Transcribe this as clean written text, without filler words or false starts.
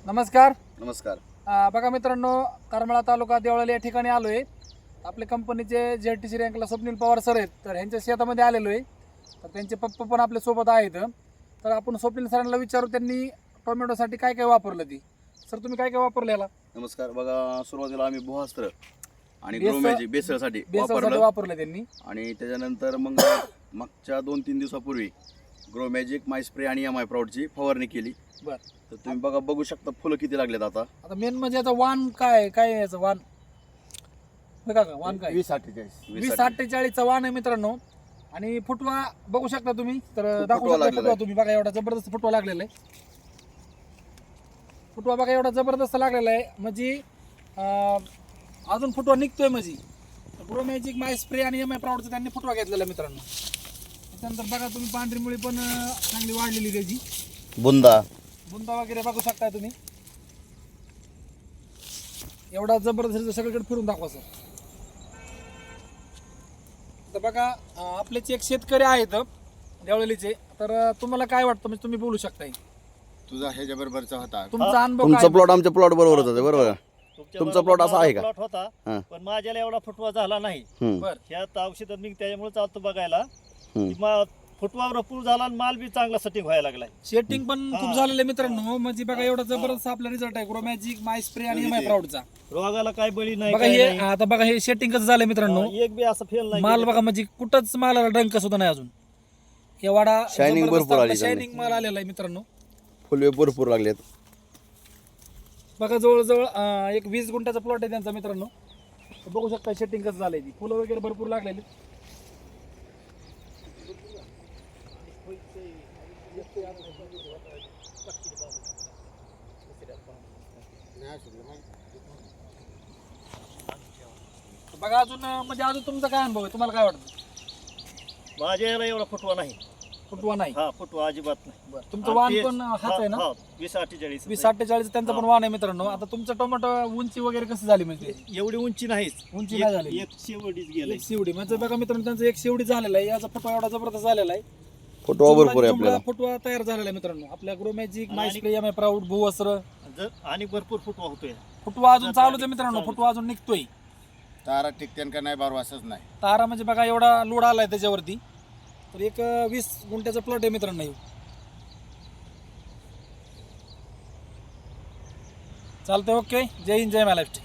नमस्कार. नमस्कार. बघा मित्रांनो, करमाळा तालुका देवळाली या ठिकाणी आलो आहे. आपल्या कंपनीचे ZTC रँकला स्वप्नील पवार सर आहेत, तर ह्यांच्या शेतामध्ये आलेलो आहे. तर त्यांचे पप्पा पण आपल्या सोबत आहेत. तर आपण स्वप्नील सरांना विचारू, त्यांनी टोमॅटोसाठी काय काय वापरलं ती. सर तुम्ही काय काय वापरलं याला? नमस्कार. बघा, सुरुवातीला आम्ही भुआस्त्र आणि बेसल- ग्रोमॅजिक बेसळसाठी बेससाठी वापरलं त्यांनी. आणि त्याच्यानंतर मग मागच्या 2-3 दिवसापूर्वी ग्रोमॅजिक माय स्प्रे आणि MI प्राऊडची फवारणी केली. बर. तर तुम्ही बघू शकता फुलं किती लागलेत आता. आता मेन म्हणजे आता वाण काय काय याचं वाण बघा का, वाण काय 2048चा वाण आहे मित्रांनो. आणि फुटवा बघू शकता तुम्ही, तर दाखवू फुटवा शकता लागलेला फुटवा आहे. तुम्ही बघा, एवढा जबरदस्त फुटवा लागलेला आहे. फुटवा बघा एवढा जबरदस्त लागलेला आहे, म्हणजे अजून फुटवा निघतोय. म्हणजे ग्रोमॅजिक माय स्प्रे आणि MI प्राऊडचा त्यांनी फुटवा घेतलेला मित्रांनो. त्यानंतर बघा तुम्ही पांढरी मुळी पण चांगली वाढलेली त्याची, बुंदा बुंदा वगैरे बघू शकता तुम्ही. एवढा जबरदस्त सगळीकडे फिरून दाखवा सर. तर बघा आपलेच एक शेतकरी आहेत देवळलीचे, तर तुम्हाला काय वाटतं, म्हणजे तुम्ही बोलू शकता. तुझा ह्याच्या बरोबरचा होता. तुमचा अनुभव तुमचा काय? प्लॉट आमच्या प्लॉट बरोबरच आहे, बरोबर का? तुमचा प्लॉट असा आहे का? प्लॉट होता, हां. पण माझ्याला एवढा फुटवा झाला नाही. बर. ह्यात औषध मी त्याच्यामुळे चालतो बघायला हम्म. की फुटवा भरपूर झाला आणि माल बी चांगला सेटिंग व्हायला लागलाय. शेटिंग पण खूप झालेलं आहे मित्रांनो. म्हणजे बघा एवढा जबरदस्त आपला रिझल्ट आहे ग्रोमॅजिक माय स्प्रे आणि MI प्राऊडचा. रोगाला काय बळी नाही, बघा काय हे नाही. आता बघा हे शेटिंग कसं झालंय मित्रांनो. एक बी असं फेल नाही माल गेलं. बघा, म्हणजे कुठंच मालाला डंक सुद्धा नाही अजून. एवढा Shining भरपूर आली शायनिंग माल आलेला आहे मित्रांनो. फुले भरपूर लागलेत. बघा जवळजवळ एक 20 गुंठ्याचा प्लॉट आहे त्यांचा मित्रांनो. तर बघू शकता शेटिंग कसं झालंय, ती फुलं वगैरे भरपूर लागलेली. बघा अजून म्हणजे अजून तुमचा काय अनुभव आहे, तुम्हाला काय वाटतं? माझ्याला एवढा फुटवा नाही. फुटवा नाही. हा, फुटवा अजिबात नाही. तुमचं वाण पण हाच आहे ना? 20-48 20-48 त्यांचा पण वाण आहे मित्रांनो. आता तुमचं टोमॅटो उंची वगैरे कशी झाली, म्हणजे एवढी उंची नाहीच. उंची नाही झाली. एक शेवटीच गेले. एक शिवडी म्हणजे बघा मित्रांनो, त्यांचं एक शिवडी झालेला आहे. याचा फुटवा एवढा जबरदस्त झालेला आहे. फुटवा भरपूर आहे जुमला आपल्याला. फुटवा तयार झालेला आहे मित्रांनो. आपल्या ग्रोमॅजिक आणि- माय स्प्रे MI प्राऊड भूवस्त्र आणि भरपूर फुटवा होतोय. फुटवा अजून चालूच आहे मित्रांनो. फुटवा अजून निघतोय. तारा टिकतेन का नाही बार वासच नाही. तारा म्हणजे बघा एवढा लोड आलाय त्याच्यावरती. तर एक 20 गुंठ्याचा प्लॉट आहे मित्रांनो. चालतंय, ओके. जय हिंद, जय महाराष्ट्र.